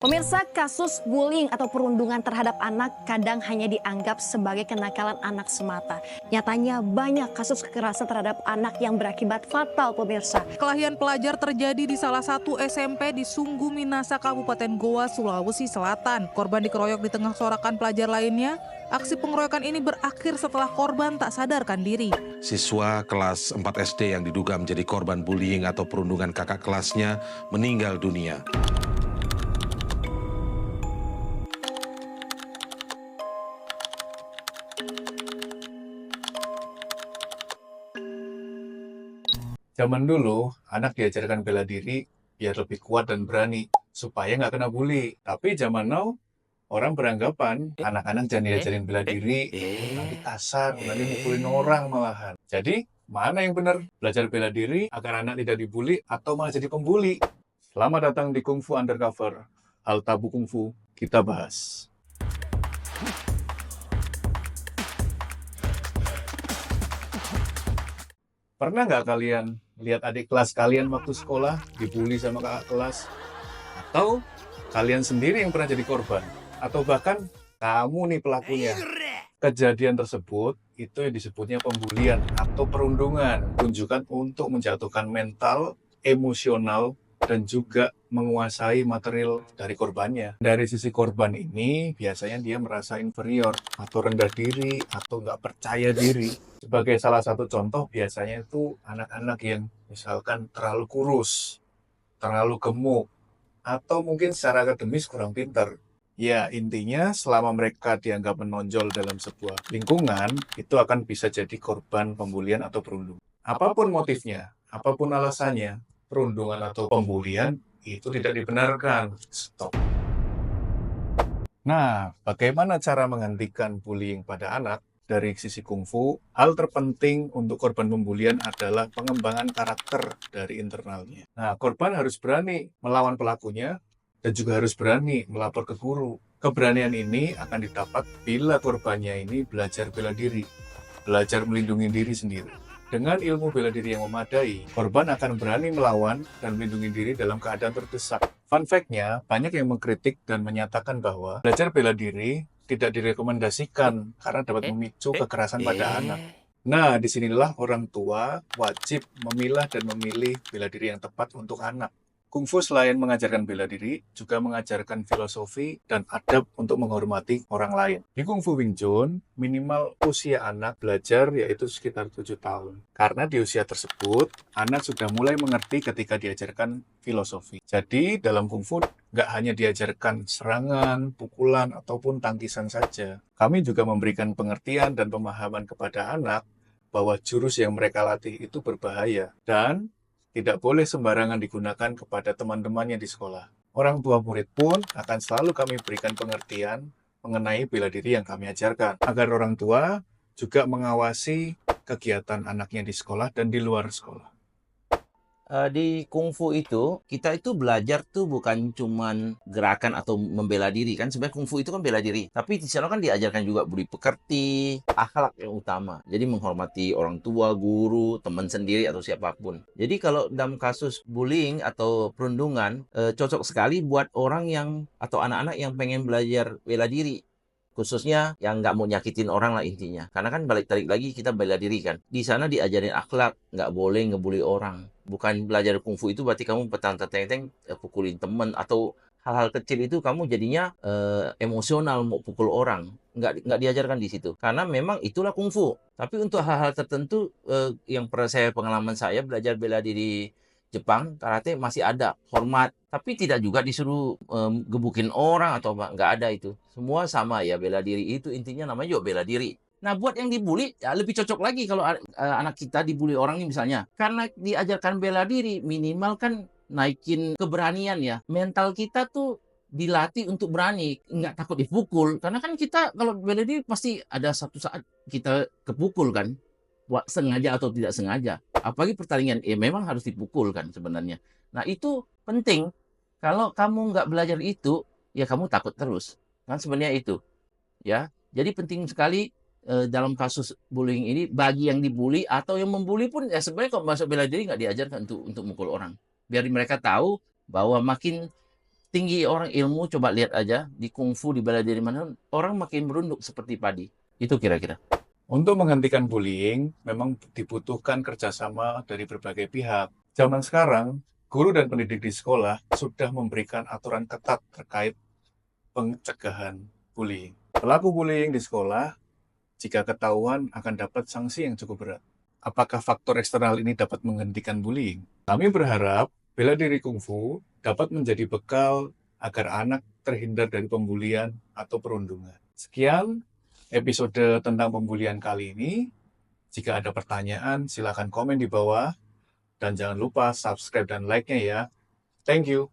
Pemirsa, kasus bullying atau perundungan terhadap anak kadang hanya dianggap sebagai kenakalan anak semata. Nyatanya banyak kasus kekerasan terhadap anak yang berakibat fatal, pemirsa. Kelahian pelajar terjadi di salah satu SMP di Sunggu Minasa, Kabupaten Goa, Sulawesi Selatan. Korban dikeroyok di tengah sorakan pelajar lainnya. Aksi pengeroyokan ini berakhir setelah korban tak sadarkan diri. Siswa kelas 4 SD yang diduga menjadi korban bullying atau perundungan kakak kelasnya meninggal dunia. Zaman dulu, anak diajarkan bela diri biar lebih kuat dan berani, supaya nggak kena bully. Tapi zaman now, orang beranggapan anak-anak jangan diajarin bela diri, nanti kasar, nanti mukulin orang malahan. Jadi, mana yang benar? Belajar bela diri agar anak tidak dibully atau malah jadi pembuli? Selamat datang di Kung Fu Undercover. Hal tabu Kung Fu, kita bahas. Pernah nggak kalian lihat adik kelas kalian waktu sekolah dibully sama kakak kelas? Atau kalian sendiri yang pernah jadi korban? Atau bahkan kamu nih pelakunya? Kejadian tersebut itu yang disebutnya pembulian atau perundungan. Tunjukkan untuk menjatuhkan mental, emosional, dan juga menguasai material dari korbannya. Dari sisi korban ini, biasanya dia merasa inferior atau rendah diri atau nggak percaya diri. Sebagai salah satu contoh, biasanya itu anak-anak yang misalkan terlalu kurus, terlalu gemuk, atau mungkin secara akademis kurang pintar. Ya, intinya selama mereka dianggap menonjol dalam sebuah lingkungan, itu akan bisa jadi korban pembulian atau perundungan. Apapun motifnya, apapun alasannya, perundungan atau pembulian itu tidak dibenarkan. Stop. Nah, bagaimana cara menghentikan bullying pada anak? Dari sisi kungfu, hal terpenting untuk korban pembulian adalah pengembangan karakter dari internalnya. Nah, korban harus berani melawan pelakunya dan juga harus berani melapor ke guru. Keberanian ini akan didapat bila korbannya ini belajar bela diri, belajar melindungi diri sendiri. Dengan ilmu bela diri yang memadai, korban akan berani melawan dan melindungi diri dalam keadaan terdesak. Fun fact-nya, banyak yang mengkritik dan menyatakan bahwa belajar bela diri tidak direkomendasikan karena dapat memicu kekerasan pada anak. Nah, disinilah orang tua wajib memilah dan memilih bela diri yang tepat untuk anak. Kungfu selain mengajarkan bela diri, juga mengajarkan filosofi dan adab untuk menghormati orang lain. Di Kungfu Wing Chun, minimal usia anak belajar yaitu sekitar 7 tahun. Karena di usia tersebut, anak sudah mulai mengerti ketika diajarkan filosofi. Jadi, dalam Kungfu nggak hanya diajarkan serangan, pukulan, ataupun tangkisan saja. Kami juga memberikan pengertian dan pemahaman kepada anak bahwa jurus yang mereka latih itu berbahaya dan tidak boleh sembarangan digunakan kepada teman-temannya di sekolah. Orang tua murid pun akan selalu kami berikan pengertian mengenai bela diri yang kami ajarkan, agar orang tua juga mengawasi kegiatan anaknya di sekolah dan di luar sekolah. Di kungfu itu, kita itu belajar tuh bukan cuman gerakan atau membela diri kan. Sebenarnya kungfu itu kan bela diri. Tapi di sana kan diajarkan juga budi pekerti, akhlak yang utama. Jadi menghormati orang tua, guru, teman sendiri atau siapapun. Jadi kalau dalam kasus bullying atau perundungan, cocok sekali buat orang yang atau anak-anak yang pengen belajar bela diri. Khususnya yang nggak mau nyakitin orang lah intinya. Karena kan balik-balik lagi kita bela diri kan. Di sana diajarin akhlak, nggak boleh ngebully orang. Bukan belajar kungfu itu berarti kamu petang-teng pukulin temen atau hal-hal kecil itu kamu jadinya emosional mau pukul orang. Nggak diajarkan di situ. Karena memang itulah kungfu. Tapi untuk hal-hal tertentu yang pengalaman saya belajar bela diri Jepang, karate masih ada hormat, tapi tidak juga disuruh gebukin orang atau apa, nggak ada itu. Semua sama ya, bela diri itu intinya namanya juga bela diri. Nah, buat yang dibully, ya lebih cocok lagi kalau anak kita dibully orang ini misalnya. Karena diajarkan bela diri, minimal kan naikin keberanian ya. Mental kita tuh dilatih untuk berani, nggak takut dipukul. Karena kan kita kalau bela diri pasti ada satu saat kita kepukul kan. Sengaja atau tidak sengaja. Apalagi pertandingan, memang harus dipukul kan sebenarnya. Nah itu penting. Kalau kamu nggak belajar itu, ya kamu takut terus. Kan sebenarnya itu. Ya, jadi penting sekali dalam kasus bullying ini bagi yang dibully atau yang membuli pun ya sebenarnya kalau masuk bela diri nggak diajarkan untuk mukul orang. Biar mereka tahu bahwa makin tinggi orang ilmu, coba lihat aja di kungfu, di bela diri mana, orang makin merunduk seperti padi. Itu kira-kira. Untuk menghentikan bullying, memang dibutuhkan kerjasama dari berbagai pihak. Zaman sekarang, guru dan pendidik di sekolah sudah memberikan aturan ketat terkait pencegahan bullying. Pelaku bullying di sekolah, jika ketahuan, akan dapat sanksi yang cukup berat. Apakah faktor eksternal ini dapat menghentikan bullying? Kami berharap bela diri kungfu dapat menjadi bekal agar anak terhindar dari pembulian atau perundungan. Sekian episode tentang pembulian kali ini. Jika ada pertanyaan, silakan komen di bawah. Dan jangan lupa subscribe dan like-nya ya. Thank you.